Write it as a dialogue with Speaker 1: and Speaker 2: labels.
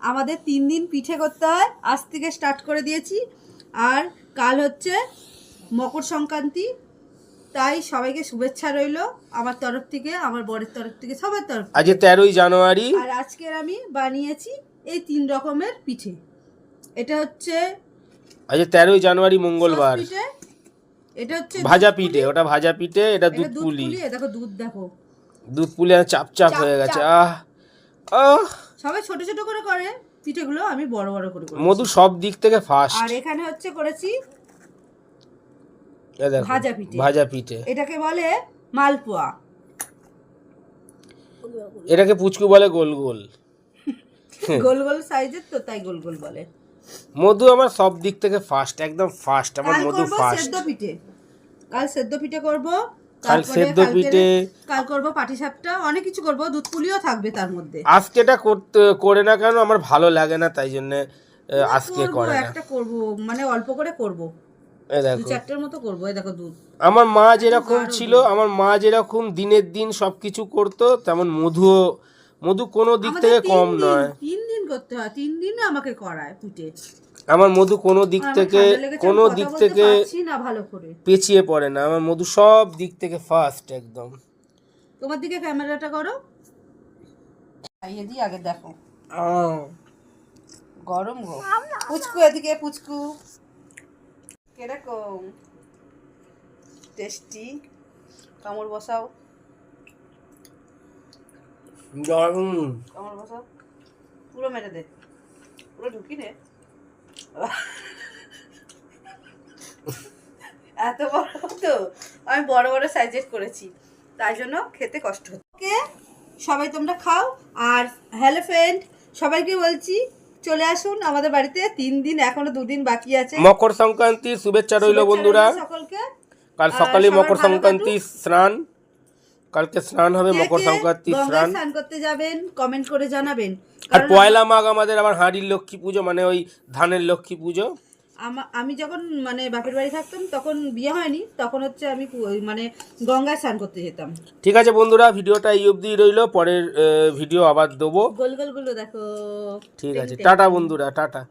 Speaker 1: আমাদের 3 দিন পিঠে করতে হয়, আজ থেকে স্টার্ট করে দিয়েছি। আর কাল হচ্ছে মকর সংক্রান্তি, তাই সবাইকে শুভেচ্ছা রইল আমার তরফ থেকে, আমার বরের তরফ থেকে, সবার তরফ থেকে।
Speaker 2: আজ 13ই জানুয়ারি
Speaker 1: আর আজকের আমি বানিয়েছি এই 3 রকমের পিঠে। এটা হচ্ছে
Speaker 2: আজ 13ই জানুয়ারি মঙ্গলবার।
Speaker 1: পিঠে, এটা হচ্ছে
Speaker 2: ভাজা পিঠে, ওটা ভাজা পিঠে, এটা দুধ পুলি।
Speaker 1: দেখো দুধ, দেখো
Speaker 2: দুধ পুলি চাপ চাপ হয়ে গেছে। আহ আহ
Speaker 1: সবাই ছোট ছোট করে করে পিঠেগুলো, আমি বড় বড় করে করি।
Speaker 2: মধু সব দিক থেকে ফাস্ট।
Speaker 1: আর এখানে হচ্ছে করেছি
Speaker 2: দেখো
Speaker 1: ভাজা পিঠে।
Speaker 2: ভাজা পিঠে
Speaker 1: এটাকে বলে মালপোয়া,
Speaker 2: এটাকে পুচকু বলে গোল গোল।
Speaker 1: গোল গোল সাইজের তো, তাই গোল গোল বলে।
Speaker 2: মধু আমার সব দিক থেকে ফাস্ট, একদম ফাস্ট। আমার মধু ফাস্ট।
Speaker 1: সেদ্ধ পিঠে, কাল সেদ্ধ পিঠে করব,
Speaker 2: কাল সেদ্ধ পিঠে,
Speaker 1: কাল করব পাটিসাপটা, অনেক কিছু করব, দুধ পুলিও থাকবে তার মধ্যে।
Speaker 2: আজকে এটা করে না কেন, আমার ভালো লাগে না, তাই জন্য আজকে করে না।
Speaker 1: একটা করব, মানে অল্প করে করব,
Speaker 2: এই দেখো
Speaker 1: 2-4টের মতো করব। এই দেখো দুধ।
Speaker 2: আমার মা যেরকম ছিল, আমার মা যেরকম দিনের দিন সবকিছু করতো, তেমন মধু কোনো দিক থেকে কম নয়।
Speaker 1: 3 দিন করতে হয়, 3 দিনে আমাকে করায় পিঠে।
Speaker 2: আমার মধু কোনো দিক থেকে
Speaker 1: না ভালো করে
Speaker 2: পেছিয়ে পড়ে না। আমার মধু সব দিক থেকে ফার্স্ট একদম।
Speaker 1: তোমার দিকে ক্যামেরাটা করো, খাইয়ে দিই আগে। দেখো গরম গো। পুচকু এদিকে, পুচকু কিরকম টেস্টি, কামড় বসাও, কামড় বসাও, পুরো মেরে দে, পুরো ঢুকি নে। এত বড় তো, আমি বড় বড় সাইজের করেছি, তাই জন্য খেতে কষ্ট হচ্ছে। ওকে, সবাই তোমরা খাও। আর হ্যালো ফ্রেন্ড, সবাইকে বলছি চলে আসুন আমাদের বাড়িতে। 3 দিন, এখনো 2 দিন বাকি আছে।
Speaker 2: মকর সংক্রান্তির শুভেচ্ছা রইল বন্ধুরা।
Speaker 1: সকলকে
Speaker 2: কাল সকালে মকর সংক্রান্তি স্নান, কালকে স্নান হবে, মকর সংক্রান্তি
Speaker 1: স্নান করতে যাবেন, কমেন্ট করে জানাবেন।
Speaker 2: আর পয়লা মাঘ আমাদের আবার হাঁড়ির লক্ষ্মী পুজো, মানে ওই ধানের লক্ষ্মী পুজো।
Speaker 1: আমি যখন মানে বাপের বাড়ি থাকতাম, তখন বিয়ে হয়নি, তখন হচ্ছে আমি মানে গঙ্গায় স্নান করতে যেতাম।
Speaker 2: ঠিক আছে বন্ধুরা, ভিডিওটা এই অবধি রইল, পরের ভিডিও আবার দেবো।
Speaker 1: গোল গোল গুলো দেখো।
Speaker 2: ঠিক আছে, টাটা বন্ধুরা, টাটা।